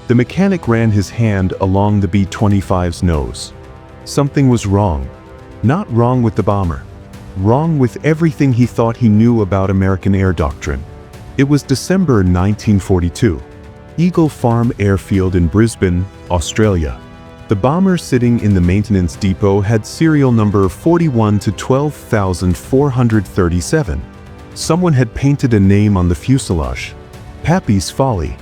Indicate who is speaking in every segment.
Speaker 1: The mechanic ran his hand along the B-25's nose. Something was wrong. Not wrong with the bomber. Wrong with everything he thought he knew about American air doctrine. It was December 1942. Eagle Farm Airfield in Brisbane, Australia. The bomber sitting in the maintenance depot had serial number 41 to 12,437. Someone had painted a name on the fuselage. Pappy's Folly.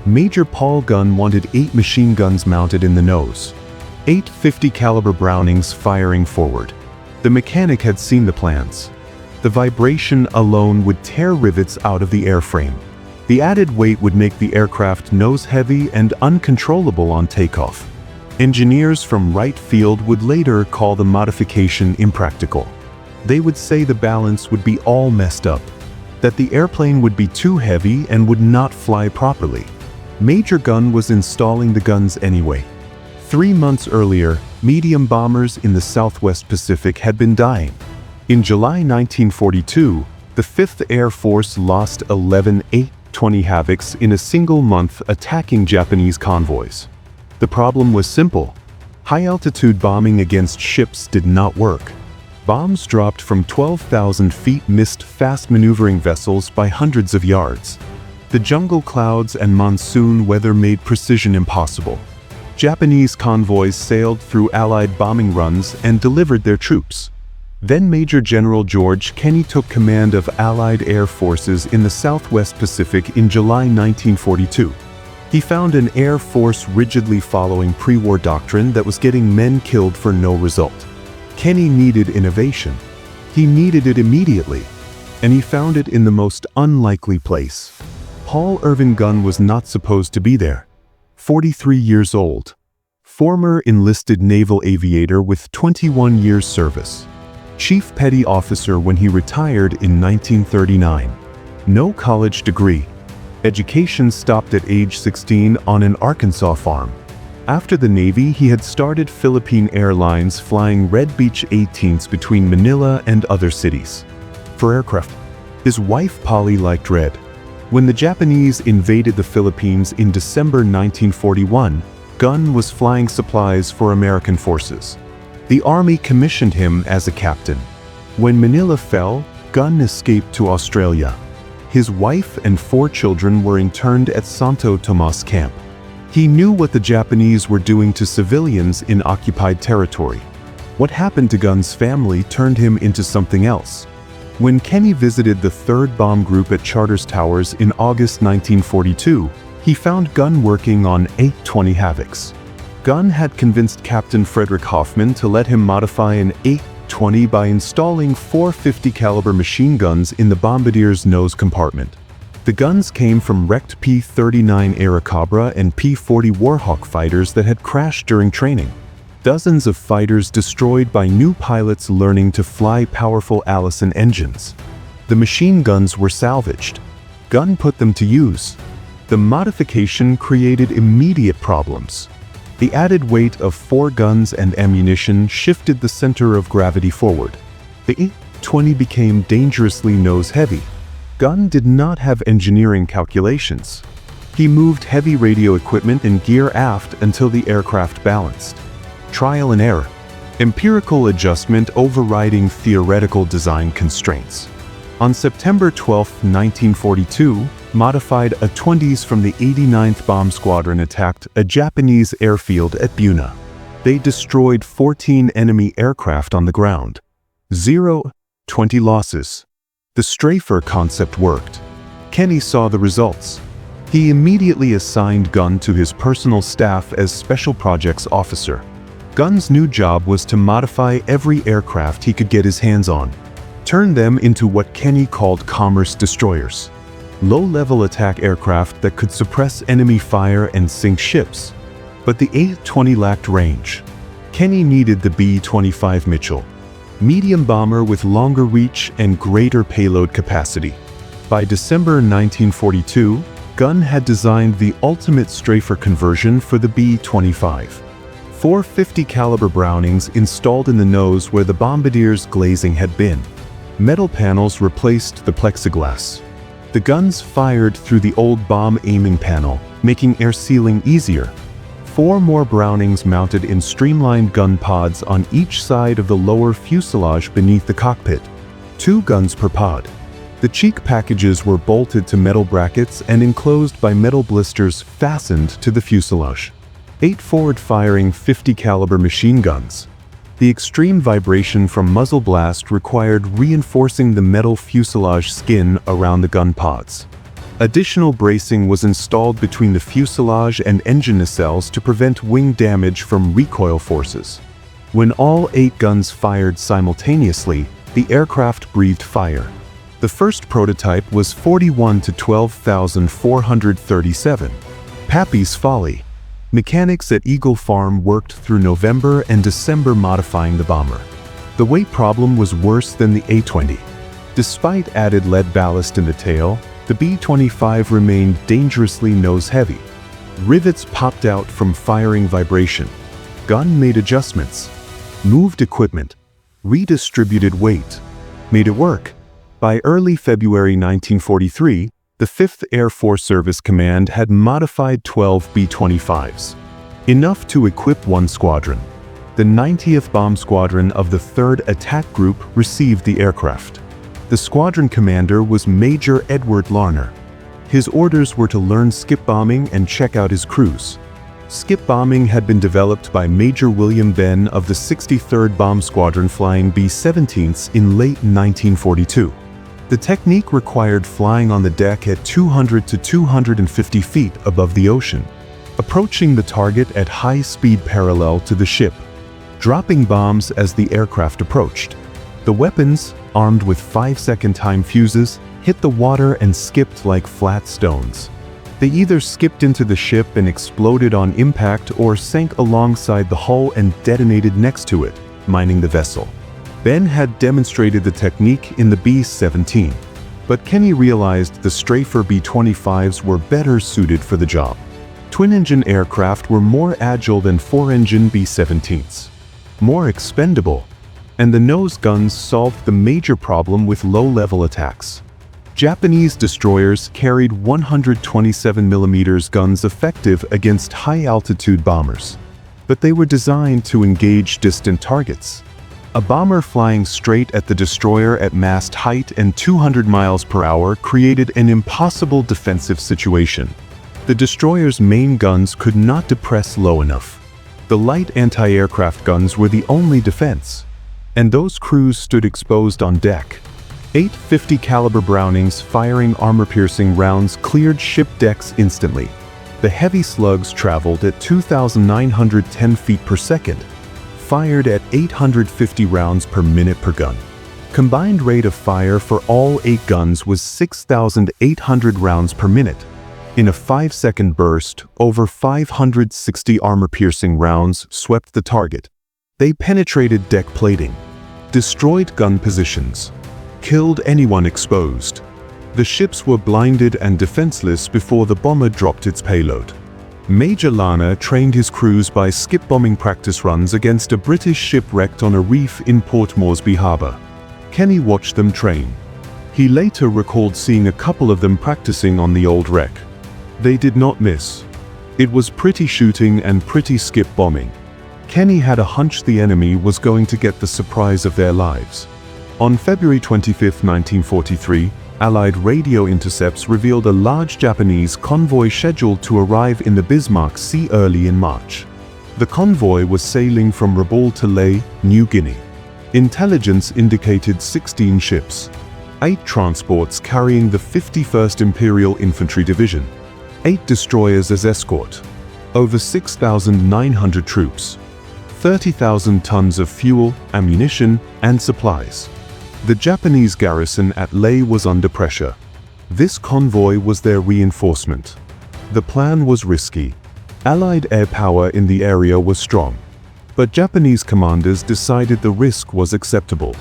Speaker 1: Major Paul Gunn wanted 8 machine guns mounted in the nose. 8 .50 caliber Brownings firing forward. The mechanic had seen the plans. The vibration alone would tear rivets out of the airframe. The added weight would make the aircraft nose-heavy and uncontrollable on takeoff. Engineers from Wright Field would later call the modification impractical. They would say the balance would be all messed up, that the airplane would be too heavy and would not fly properly. Major Gunn was installing the guns anyway. 3 months earlier, medium bombers in the Southwest Pacific had been dying. In July 1942, the 5th Air Force lost 11 A-20 Havocs in a single month attacking Japanese convoys. The problem was simple. High-altitude bombing against ships did not work. Bombs dropped from 12,000 feet missed fast-maneuvering vessels by hundreds of yards. The jungle clouds and monsoon weather made precision impossible. Japanese convoys sailed through Allied bombing runs and delivered their troops. Then Major General George Kenney took command of Allied air forces in the Southwest Pacific in July 1942. He found an air force rigidly following pre-war doctrine that was getting men killed for no result. Kenney needed innovation. He needed it immediately, and he found it in the most unlikely place. Paul Irvin Gunn was not supposed to be there. 43 years old. Former enlisted naval aviator with 21 years service. Chief Petty Officer when he retired in 1939. No college degree. Education stopped at age 16 on an Arkansas farm. After the Navy, he had started Philippine Airlines flying Red Beach 18s between Manila and other cities. For aircraft, his wife Polly liked red. When the Japanese invaded the Philippines in December 1941, Gunn was flying supplies for American forces. The Army commissioned him as a captain. When Manila fell, Gunn escaped to Australia. His wife and 4 children were interned at Santo Tomas Camp. He knew what the Japanese were doing to civilians in occupied territory. What happened to Gunn's family turned him into something else. When Kenney visited the 3rd Bomb Group at Charters Towers in August 1942, he found Gunn working on A-20 Havocs. Gunn had convinced Captain Frederick Hoffman to let him modify an A-20 by installing 4 .50 caliber machine guns in the bombardier's nose compartment. The guns came from wrecked P-39 Airacobra and P-40 Warhawk fighters that had crashed during training. Dozens of fighters destroyed by new pilots learning to fly powerful Allison engines. The machine guns were salvaged. Gunn put them to use. The modification created immediate problems. The added weight of 4 guns and ammunition shifted the center of gravity forward. The A-20 became dangerously nose-heavy. Gunn did not have engineering calculations. He moved heavy radio equipment and gear aft until the aircraft balanced. Trial and error. Empirical adjustment overriding theoretical design constraints. On September 12, 1942, modified A-20s from the 89th Bomb Squadron attacked a Japanese airfield at Buna. They destroyed 14 enemy aircraft on the ground. 0-20 losses. The strafer concept worked. Kenney saw the results. He immediately assigned Gunn to his personal staff as Special Projects Officer. Gunn's new job was to modify every aircraft he could get his hands on, turn them into what Kenney called commerce destroyers. Low-level attack aircraft that could suppress enemy fire and sink ships. But the A-20 lacked range. Kenney needed the B-25 Mitchell, medium bomber with longer reach and greater payload capacity. By December 1942, Gunn had designed the ultimate strafer conversion for the B-25. 4 .50 caliber Brownings installed in the nose where the bombardier's glazing had been. Metal panels replaced the plexiglass. The guns fired through the old bomb aiming panel, making air sealing easier. 4 more Brownings mounted in streamlined gun pods on each side of the lower fuselage beneath the cockpit. 2 guns per pod. The cheek packages were bolted to metal brackets and enclosed by metal blisters fastened to the fuselage. 8 forward-firing 50 caliber machine guns. The extreme vibration from muzzle blast required reinforcing the metal fuselage skin around the gun pods. Additional bracing was installed between the fuselage and engine nacelles to prevent wing damage from recoil forces. When all 8 guns fired simultaneously, the aircraft breathed fire. The first prototype was 41 to 12,437. Pappy's Folly. Mechanics at Eagle Farm worked through November and December modifying the bomber. The weight problem was worse than the A-20. Despite added lead ballast in the tail, the B25 remained dangerously nose-heavy. Rivets popped out from firing vibration. Gun made adjustments. Moved equipment. Redistributed weight. Made it work. By early February 1943, the 5th Air Force Service Command had modified 12 B-25s. Enough to equip 1 squadron. The 90th Bomb Squadron of the 3rd Attack Group received the aircraft. The squadron commander was Major Edward Larner. His orders were to learn skip bombing and check out his crews. Skip bombing had been developed by Major William Benn of the 63rd Bomb Squadron flying B-17s in late 1942. The technique required flying on the deck at 200 to 250 feet above the ocean, approaching the target at high speed parallel to the ship, dropping bombs as the aircraft approached. The weapons, armed with 5-second time fuses, hit the water and skipped like flat stones. They either skipped into the ship and exploded on impact or sank alongside the hull and detonated next to it, mining the vessel. Ben had demonstrated the technique in the B-17, but Kenny realized the strafer B-25s were better suited for the job. Twin-engine aircraft were more agile than 4-engine B-17s, more expendable, and the nose guns solved the major problem with low-level attacks. Japanese destroyers carried 127mm guns effective against high-altitude bombers, but they were designed to engage distant targets. A bomber flying straight at the destroyer at mast height and 200 miles per hour created an impossible defensive situation. The destroyer's main guns could not depress low enough. The light anti-aircraft guns were the only defense, and those crews stood exposed on deck. 8 50 caliber Brownings firing armor-piercing rounds cleared ship decks instantly. The heavy slugs traveled at 2,910 feet per second, fired at 850 rounds per minute per gun. Combined rate of fire for all 8 guns was 6,800 rounds per minute. In a 5-second burst, over 560 armor-piercing rounds swept the target. They penetrated deck plating, destroyed gun positions, killed anyone exposed. The ships were blinded and defenseless before the bomber dropped its payload. Major Larner trained his crews by skip bombing practice runs against a British ship wrecked on a reef in Port Moresby Harbour. Kenny watched them train. He later recalled seeing a couple of them practicing on the old wreck. They did not miss. It was pretty shooting and pretty skip bombing. Kenny had a hunch the enemy was going to get the surprise of their lives. On February 25, 1943, Allied radio intercepts revealed a large Japanese convoy scheduled to arrive in the Bismarck Sea early in March. The convoy was sailing from Rabaul to Lae, New Guinea. Intelligence indicated 16 ships, 8 transports carrying the 51st Imperial Infantry Division, 8 destroyers as escort, over 6,900 troops, 30,000 tons of fuel, ammunition, and supplies. The Japanese garrison at Lae was under pressure. This convoy was their reinforcement. The plan was risky. Allied air power in the area was strong, but Japanese commanders decided the risk was acceptable.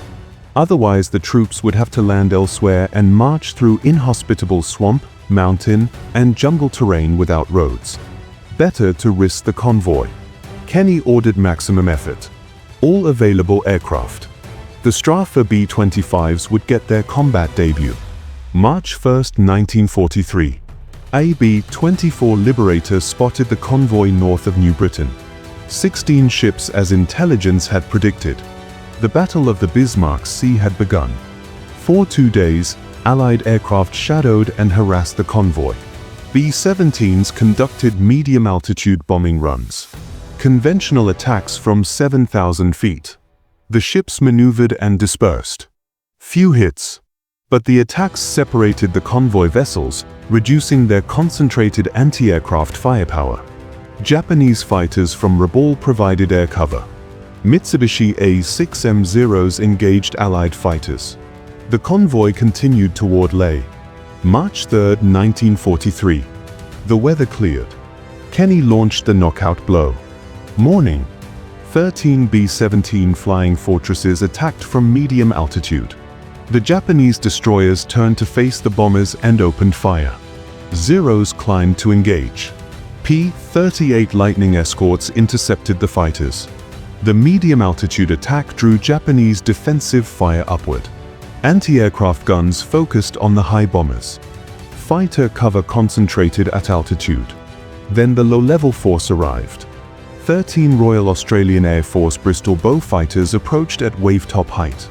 Speaker 1: Otherwise, the troops would have to land elsewhere and march through inhospitable swamp, mountain, and jungle terrain without roads. Better to risk the convoy. Kenny ordered maximum effort. All available aircraft. The strafer B-25s would get their combat debut. March 1, 1943. A B-24 Liberator spotted the convoy north of New Britain. 16 ships as intelligence had predicted. The Battle of the Bismarck Sea had begun. For 2 days, Allied aircraft shadowed and harassed the convoy. B-17s conducted medium-altitude bombing runs. Conventional attacks from 7,000 feet. The ships maneuvered and dispersed. Few hits. But the attacks separated the convoy vessels, reducing their concentrated anti-aircraft firepower. Japanese fighters from Rabaul provided air cover. Mitsubishi A6M0s engaged Allied fighters. The convoy continued toward Leh. March 3, 1943. The weather cleared. Kenny launched the knockout blow. Morning. 13 B-17 flying fortresses attacked from medium altitude. The Japanese destroyers turned to face the bombers and opened fire. Zeros climbed to engage. P-38 Lightning escorts intercepted the fighters. The medium-altitude attack drew Japanese defensive fire upward. Anti-aircraft guns focused on the high bombers. Fighter cover concentrated at altitude. Then the low-level force arrived. 13 Royal Australian Air Force Bristol bow fighters approached at wave-top height.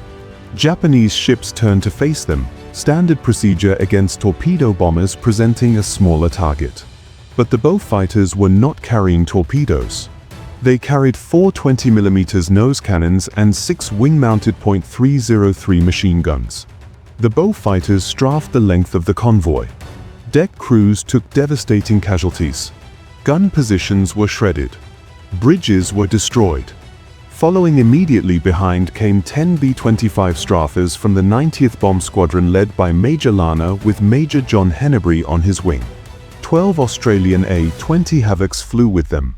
Speaker 1: Japanese ships turned to face them, standard procedure against torpedo bombers presenting a smaller target. But the bow fighters were not carrying torpedoes. They carried 4 20mm nose cannons and 6 wing-mounted .303 machine guns. The bow fighters strafed the length of the convoy. Deck crews took devastating casualties. Gun positions were shredded. Bridges were destroyed. Following immediately behind came 10 B-25 strafers from the 90th Bomb Squadron led by Major Lana with Major John Hennebury on his wing. 12 Australian A-20 Havocs flew with them.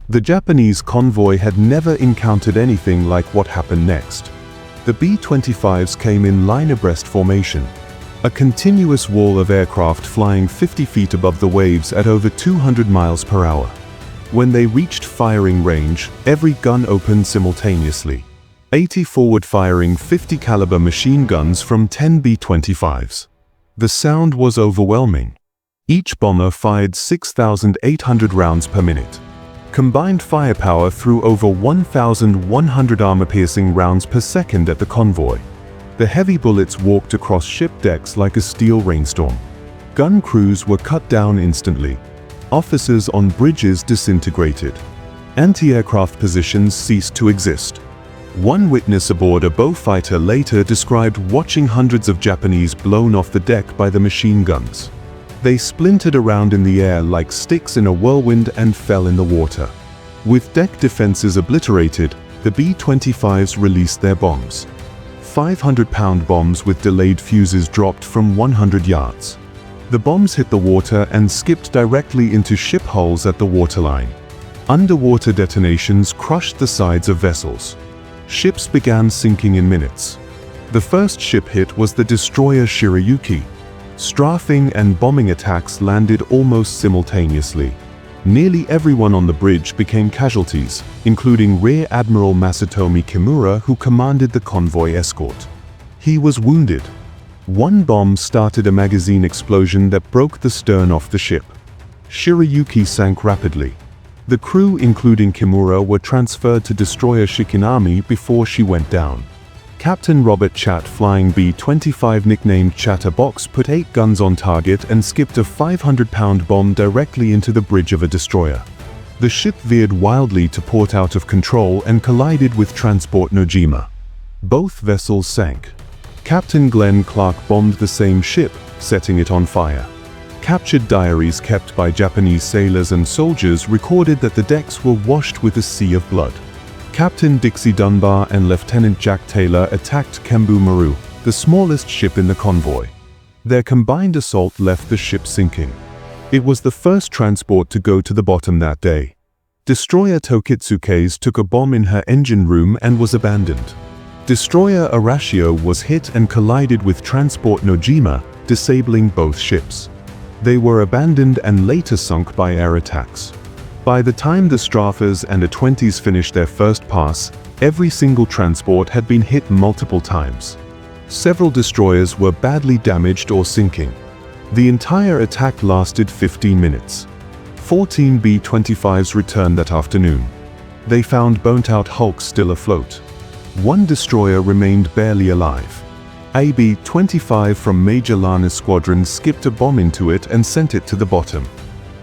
Speaker 1: The Japanese convoy had never encountered anything like what happened next. The B-25s came in line abreast formation. A continuous wall of aircraft flying 50 feet above the waves at over 200 miles per hour. When they reached firing range, every gun opened simultaneously. 80 forward-firing 50 caliber machine guns from 10 B-25s. The sound was overwhelming. Each bomber fired 6,800 rounds per minute. Combined firepower threw over 1,100 armor-piercing rounds per second at the convoy. The heavy bullets walked across ship decks like a steel rainstorm. Gun crews were cut down instantly. Officers on bridges disintegrated. Anti-aircraft positions ceased to exist. One witness aboard a bow fighter later described watching hundreds of Japanese blown off the deck by the machine guns. They splintered around in the air like sticks in a whirlwind and fell in the water. With deck defenses obliterated, the B-25s released their bombs. 500-pound bombs with delayed fuses dropped from 100 yards. The bombs hit the water and skipped directly into ship hulls at the waterline. Underwater detonations crushed the sides of vessels. Ships began sinking in minutes. The first ship hit was the destroyer Shirayuki. Strafing and bombing attacks landed almost simultaneously. Nearly everyone on the bridge became casualties, including Rear Admiral Masatomi Kimura, who commanded the convoy escort. He was wounded. One bomb started a magazine explosion that broke the stern off the ship. Shirayuki sank rapidly. The crew, including Kimura, were transferred to destroyer Shikinami before she went down. Captain Robert Chatt, flying B-25 nicknamed Chatterbox, put 8 guns on target and skipped a 500-pound bomb directly into the bridge of a destroyer. The ship veered wildly to port out of control and collided with transport Nojima. Both vessels sank. Captain Glenn Clark bombed the same ship, setting it on fire. Captured diaries kept by Japanese sailors and soldiers recorded that the decks were washed with a sea of blood. Captain Dixie Dunbar and Lieutenant Jack Taylor attacked Kembu Maru, the smallest ship in the convoy. Their combined assault left the ship sinking. It was the first transport to go to the bottom that day. Destroyer Tokitsuke's took a bomb in her engine room and was abandoned. Destroyer Arashio was hit and collided with transport Nojima, disabling both ships. They were abandoned and later sunk by air attacks. By the time the strafers and A-20s finished their first pass, every single transport had been hit multiple times. Several destroyers were badly damaged or sinking. The entire attack lasted 15 minutes. 14 B-25s returned that afternoon. They found burnt-out hulks still afloat. One destroyer remained barely alive. A B-25 from Major Lana's squadron skipped a bomb into it and sent it to the bottom.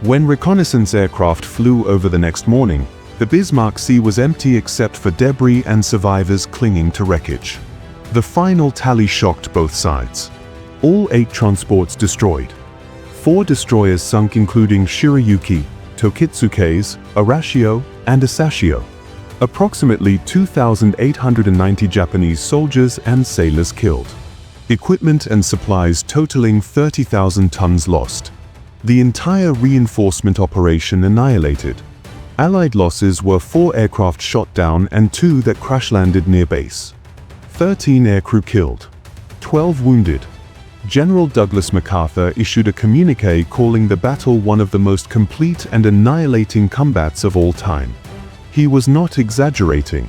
Speaker 1: When reconnaissance aircraft flew over the next morning, the Bismarck Sea was empty except for debris and survivors clinging to wreckage. The final tally shocked both sides. All 8 transports destroyed. 4 destroyers sunk, including Shirayuki, Tokitsuke's, Arashio, and Asashio. Approximately 2,890 Japanese soldiers and sailors killed. Equipment and supplies totaling 30,000 tons lost. The entire reinforcement operation annihilated. Allied losses were 4 aircraft shot down and 2 that crash-landed near base. 13 aircrew killed. 12 wounded. General Douglas MacArthur issued a communique calling the battle one of the most complete and annihilating combats of all time. He was not exaggerating.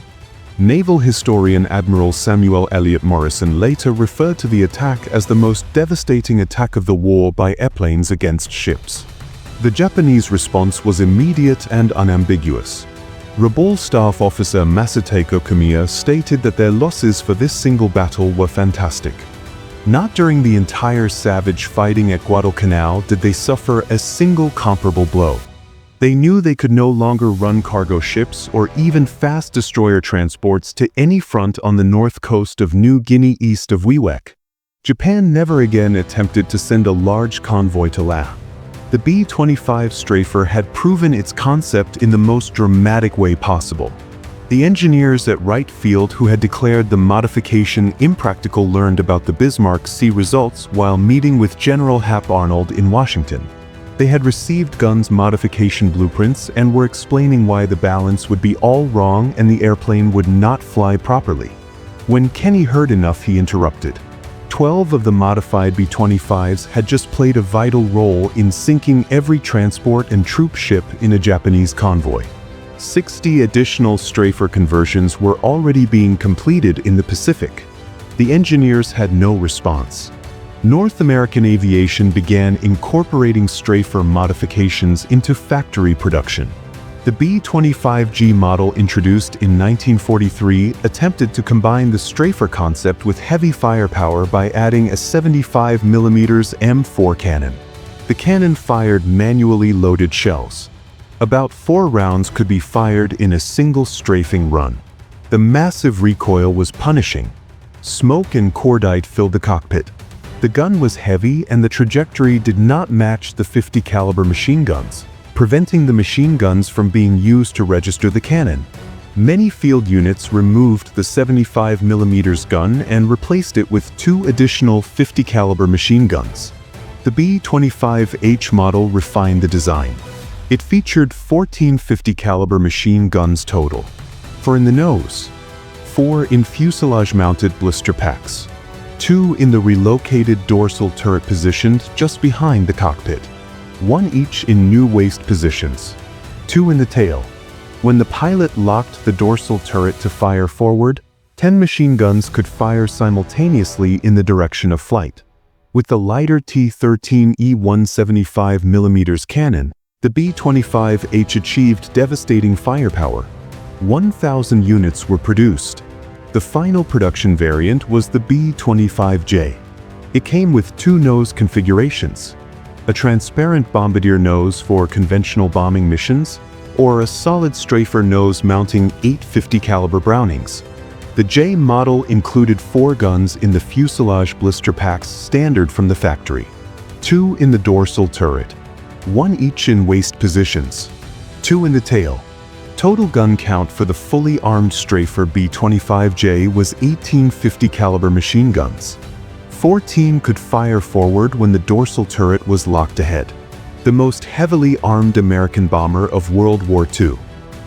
Speaker 1: Naval historian Admiral Samuel Eliot Morrison later referred to the attack as the most devastating attack of the war by airplanes against ships. The Japanese response was immediate and unambiguous. Rabaul Staff Officer Masateko Kamiya stated that their losses for this single battle were fantastic. Not during the entire savage fighting at Guadalcanal did they suffer a single comparable blow. They knew they could no longer run cargo ships or even fast destroyer transports to any front on the north coast of New Guinea east of Wewak. Japan never again attempted to send a large convoy to Lae. The B-25 strafer had proven its concept in the most dramatic way possible. The engineers at Wright Field who had declared the modification impractical learned about the Bismarck Sea results while meeting with General Hap Arnold in Washington. They had received guns modification blueprints and were explaining why the balance would be all wrong and the airplane would not fly properly. When Kenny heard enough, he interrupted. 12 of the modified B-25s had just played a vital role in sinking every transport and troop ship in a Japanese convoy. 60 additional strafer conversions were already being completed in the Pacific. The engineers had no response. North American aviation began incorporating strafer modifications into factory production. The B-25G model introduced in 1943 attempted to combine the strafer concept with heavy firepower by adding a 75mm M4 cannon. The cannon fired manually loaded shells. About 4 rounds could be fired in a single strafing run. The massive recoil was punishing. Smoke and cordite filled the cockpit. The gun was heavy and the trajectory did not match the 50 caliber machine guns, preventing the machine guns from being used to register the cannon. Many field units removed the 75mm gun and replaced it with 2 additional 50 caliber machine guns. The B-25H model refined the design. It featured 14 50 caliber machine guns total. 4 in the nose, 4 in fuselage-mounted blister packs, 2 in the relocated dorsal turret positioned just behind the cockpit, 1 each in new waist positions, 2 in the tail. When the pilot locked the dorsal turret to fire forward, 10 machine guns could fire simultaneously in the direction of flight. With the lighter T-13E 175mm cannon, the B-25H achieved devastating firepower. 1,000 units were produced. The final production variant was the B-25J. It came with 2 nose configurations: a transparent bombardier nose for conventional bombing missions, or a solid strafer nose mounting 8 50 caliber Brownings. The J model included 4 guns in the fuselage blister packs standard from the factory, 2 in the dorsal turret, 1 each in waist positions, 2 in the tail. Total gun count for the fully armed strafer B-25J was 18 50 caliber machine guns. 14 could fire forward when the dorsal turret was locked ahead. The most heavily armed American bomber of World War II.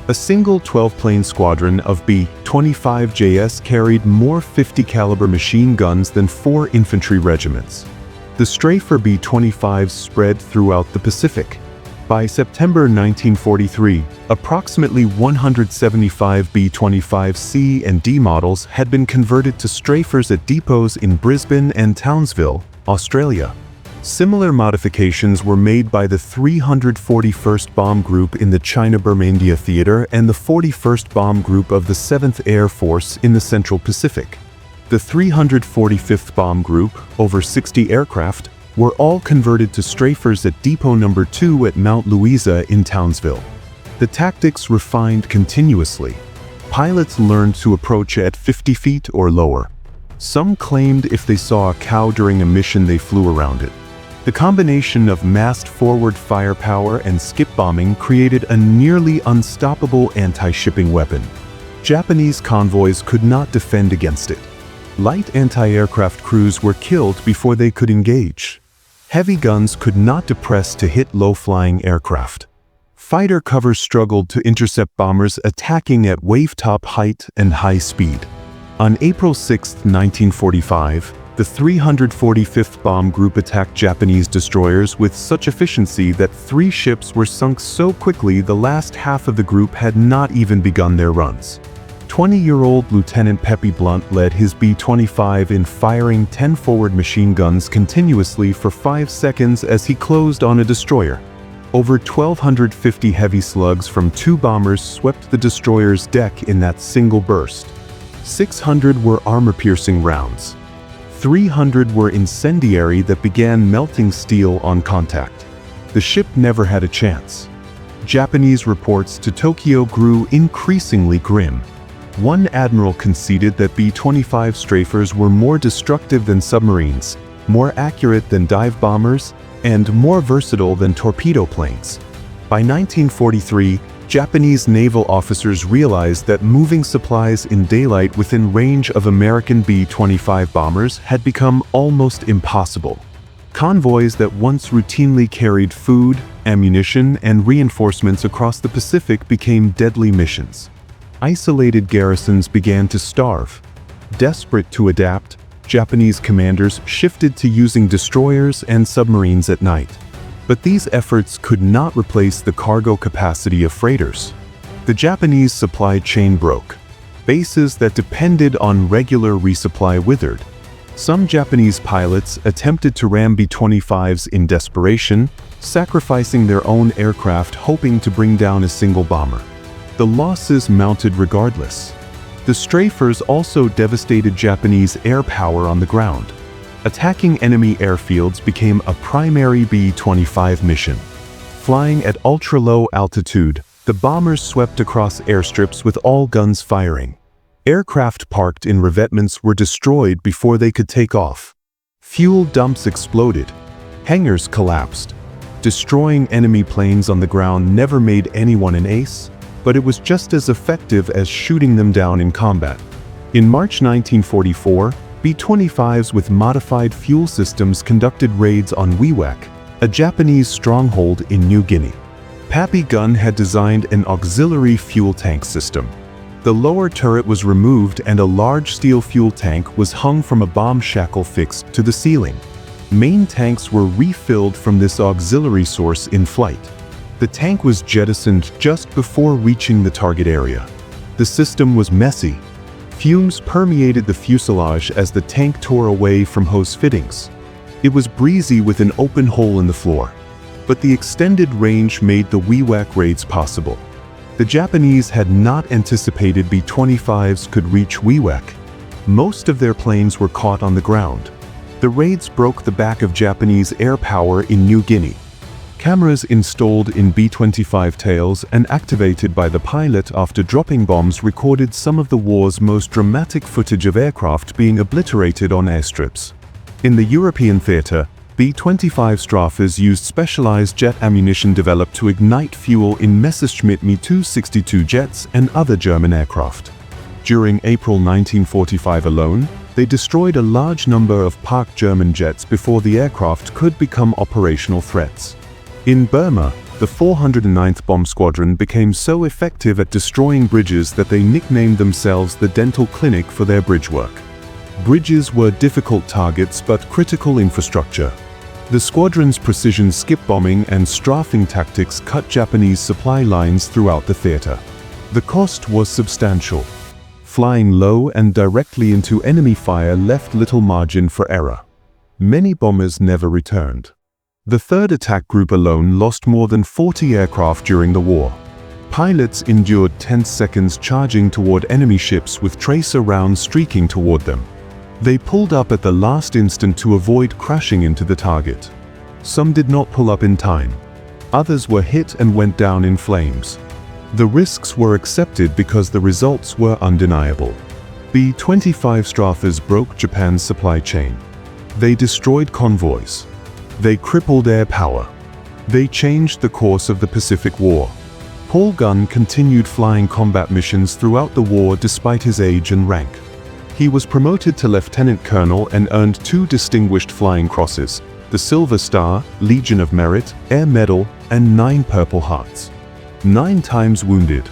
Speaker 1: A single 12-plane squadron of B-25Js carried more 50 caliber machine guns than 4 infantry regiments. The strafer B-25s spread throughout the Pacific. By September 1943, approximately 175 B-25C and D models had been converted to strafers at depots in Brisbane and Townsville, Australia. Similar modifications were made by the 341st Bomb Group in the China-Burmandia Theater and the 41st Bomb Group of the 7th Air Force in the Central Pacific. The 345th Bomb Group, over 60 aircraft, were all converted to strafers at Depot No. 2 at Mount Louisa in Townsville. The tactics refined continuously. Pilots learned to approach at 50 feet or lower. Some claimed if they saw a cow during a mission they flew around it. The combination of massed forward firepower and skip bombing created a nearly unstoppable anti-shipping weapon. Japanese convoys could not defend against it. Light anti-aircraft crews were killed before they could engage. Heavy guns could not depress to hit low-flying aircraft. Fighter covers struggled to intercept bombers attacking at wave-top height and high speed. On April 6, 1945, the 345th Bomb Group attacked Japanese destroyers with such efficiency that 3 ships were sunk so quickly the last half of the group had not even begun their runs. 20-year-old Lieutenant Pepe Blunt led his B-25 in firing 10 forward machine guns continuously for 5 seconds as he closed on a destroyer. Over 1,250 heavy slugs from 2 bombers swept the destroyer's deck in that single burst. 600 were armor-piercing rounds. 300 were incendiary that began melting steel on contact. The ship never had a chance. Japanese reports to Tokyo grew increasingly grim. One admiral conceded that B-25 strafers were more destructive than submarines, more accurate than dive bombers, and more versatile than torpedo planes. By 1943, Japanese naval officers realized that moving supplies in daylight within range of American B-25 bombers had become almost impossible. Convoys that once routinely carried food, ammunition, and reinforcements across the Pacific became deadly missions. Isolated garrisons began to starve. Desperate to adapt, Japanese commanders shifted to using destroyers and submarines at night. But these efforts could not replace the cargo capacity of freighters. The Japanese supply chain broke. Bases that depended on regular resupply withered. Some Japanese pilots attempted to ram B-25s in desperation, sacrificing their own aircraft hoping to bring down a single bomber. The losses mounted regardless. The strafers also devastated Japanese air power on the ground. Attacking enemy airfields became a primary B-25 mission. Flying at ultra-low altitude, the bombers swept across airstrips with all guns firing. Aircraft parked in revetments were destroyed before they could take off. Fuel dumps exploded. Hangars collapsed. Destroying enemy planes on the ground never made anyone an ace, but it was just as effective as shooting them down in combat. In March 1944, B-25s with modified fuel systems conducted raids on Wewak, a Japanese stronghold in New Guinea. Pappy Gunn had designed an auxiliary fuel tank system. The lower turret was removed and a large steel fuel tank was hung from a bomb shackle fixed to the ceiling. Main tanks were refilled from this auxiliary source in flight. The tank was jettisoned just before reaching the target area. The system was messy. Fumes permeated the fuselage as the tank tore away from hose fittings. It was breezy with an open hole in the floor. But the extended range made the Wewak raids possible. The Japanese had not anticipated B-25s could reach Wewak. Most of their planes were caught on the ground. The raids broke the back of Japanese air power in New Guinea. Cameras installed in B-25 tails and activated by the pilot after dropping bombs recorded some of the war's most dramatic footage of aircraft being obliterated on airstrips. In the European theater, B-25 strafers used specialized jet ammunition developed to ignite fuel in Messerschmitt Me-262 jets and other German aircraft. During April 1945 alone, they destroyed a large number of parked German jets before the aircraft could become operational threats. In Burma, the 409th Bomb Squadron became so effective at destroying bridges that they nicknamed themselves the Dental Clinic for their bridge work. Bridges were difficult targets but critical infrastructure. The squadron's precision skip bombing and strafing tactics cut Japanese supply lines throughout the theater. The cost was substantial. Flying low and directly into enemy fire left little margin for error. Many bombers never returned. The 3rd Attack Group alone lost more than 40 aircraft during the war. Pilots endured tense seconds charging toward enemy ships with tracer rounds streaking toward them. They pulled up at the last instant to avoid crashing into the target. Some did not pull up in time. Others were hit and went down in flames. The risks were accepted because the results were undeniable. B-25 strafers broke Japan's supply chain. They destroyed convoys. They crippled air power. They changed the course of the Pacific War. Paul Gunn continued flying combat missions throughout the war despite his age and rank. He was promoted to lieutenant colonel and earned 2 distinguished flying crosses, the Silver Star, Legion of Merit, Air Medal, and 9 Purple Hearts. 9 times wounded.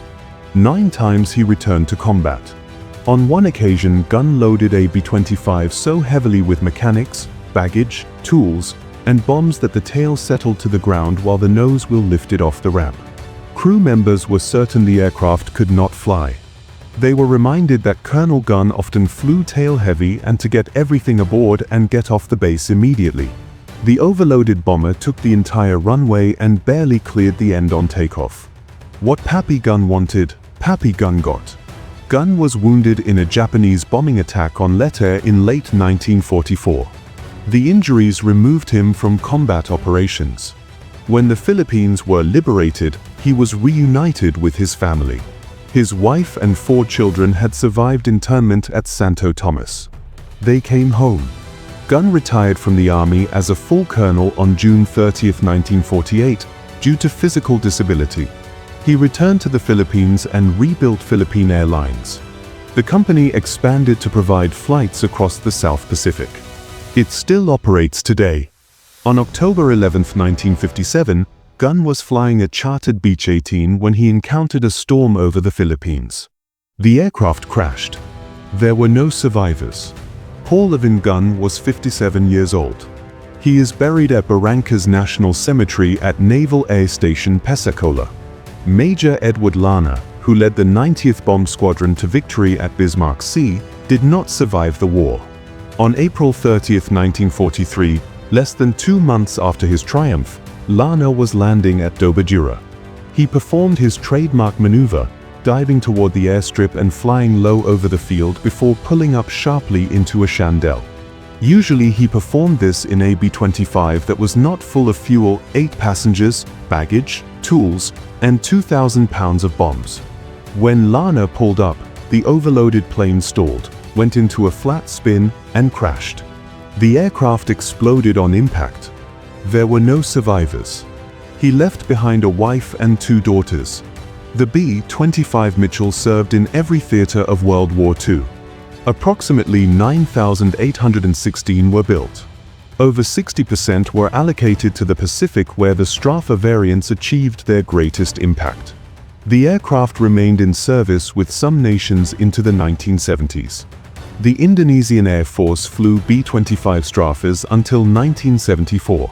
Speaker 1: 9 times he returned to combat. On one occasion, Gunn loaded a B-25 so heavily with mechanics, baggage, tools, and bombs that the tail settled to the ground while the nose wheel lifted off the ramp. Crew members were certain the aircraft could not fly. They were reminded that Colonel Gunn often flew tail-heavy and to get everything aboard and get off the base immediately. The overloaded bomber took the entire runway and barely cleared the end on takeoff. What Pappy Gunn wanted, Pappy Gunn got. Gunn was wounded in a Japanese bombing attack on Leyte in late 1944. The injuries removed him from combat operations. When the Philippines were liberated, he was reunited with his family. His wife and 4 children had survived internment at Santo Tomas. They came home. Gunn retired from the army as a full colonel on June 30, 1948, due to physical disability. He returned to the Philippines and rebuilt Philippine Airlines. The company expanded to provide flights across the South Pacific. It still operates today. On October 11, 1957, Gunn was flying a chartered Beech 18 when he encountered a storm over the Philippines. The aircraft crashed. There were no survivors. Paul Levin Gunn was 57 years old. He is buried at Barranca's National Cemetery at Naval Air Station Pensacola. Major Edward Lana, who led the 90th Bomb Squadron to victory at Bismarck Sea, did not survive the war. On April 30, 1943, less than 2 months after his triumph, Lana was landing at Dobajira. He performed his trademark maneuver, diving toward the airstrip and flying low over the field before pulling up sharply into a chandelle. Usually he performed this in a B-25 that was not full of fuel, 8 passengers, baggage, tools, and 2,000 pounds of bombs. When Lana pulled up, the overloaded plane stalled, went into a flat spin, and crashed. The aircraft exploded on impact. There were no survivors. He left behind a wife and 2 daughters. The B-25 Mitchell served in every theater of World War II. Approximately 9,816 were built. Over 60% were allocated to the Pacific, where the Strafer variants achieved their greatest impact. The aircraft remained in service with some nations into the 1970s. The Indonesian Air Force flew B-25 Strafers until 1974.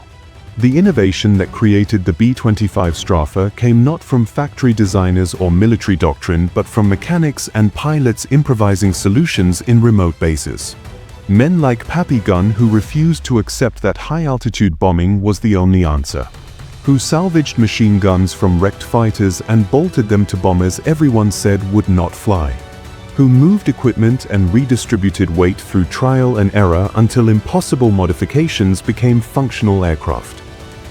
Speaker 1: The innovation that created the B-25 Strafer came not from factory designers or military doctrine, but from mechanics and pilots improvising solutions in remote bases. Men like Pappy Gunn, who refused to accept that high-altitude bombing was the only answer. Who salvaged machine guns from wrecked fighters and bolted them to bombers everyone said would not fly. Who moved equipment and redistributed weight through trial and error until impossible modifications became functional aircraft.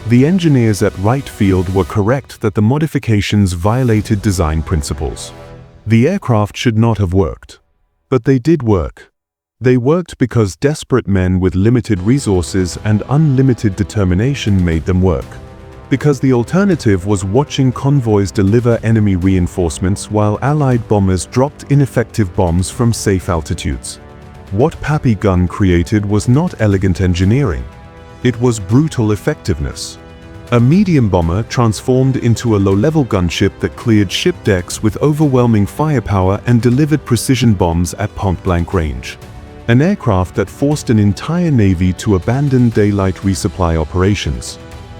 Speaker 1: The engineers at Wright Field were correct that the modifications violated design principles. The aircraft should not have worked. But they did work. They worked because desperate men with limited resources and unlimited determination made them work. Because the alternative was watching convoys deliver enemy reinforcements while Allied bombers dropped ineffective bombs from safe altitudes. What Pappy Gunn created was not elegant engineering. It was brutal effectiveness. A medium bomber transformed into a low-level gunship that cleared ship decks with overwhelming firepower and delivered precision bombs at point-blank range. An aircraft that forced an entire navy to abandon daylight resupply operations.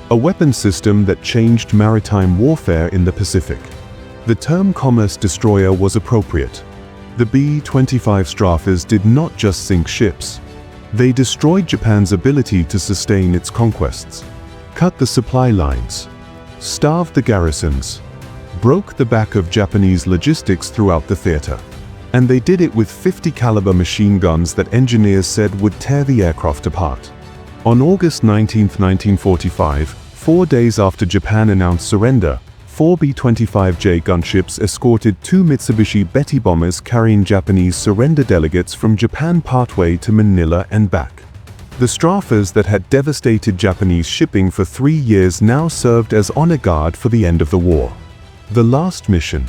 Speaker 1: A weapon system that changed maritime warfare in the Pacific. The term commerce destroyer was appropriate. The B-25 Strafers did not just sink ships. They destroyed Japan's ability to sustain its conquests. cut the supply lines, starved the garrisons, broke the back of Japanese logistics throughout the theater. And they did it with 50 caliber machine guns that engineers said would tear the aircraft apart. On August 19, 1945, 4 days after Japan announced surrender, 4 B-25J gunships escorted 2 Mitsubishi Betty bombers carrying Japanese surrender delegates from Japan partway to Manila and back. The strafers that had devastated Japanese shipping for 3 years now served as honor guard for the end of the war. The last mission.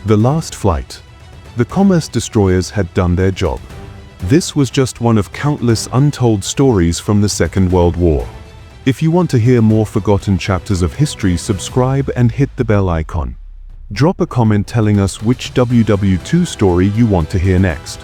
Speaker 1: The last flight. The commerce destroyers had done their job. This was just one of countless untold stories from the Second World War. If you want to hear more forgotten chapters of history, subscribe and hit the bell icon. Drop a comment telling us which WW2 story you want to hear next.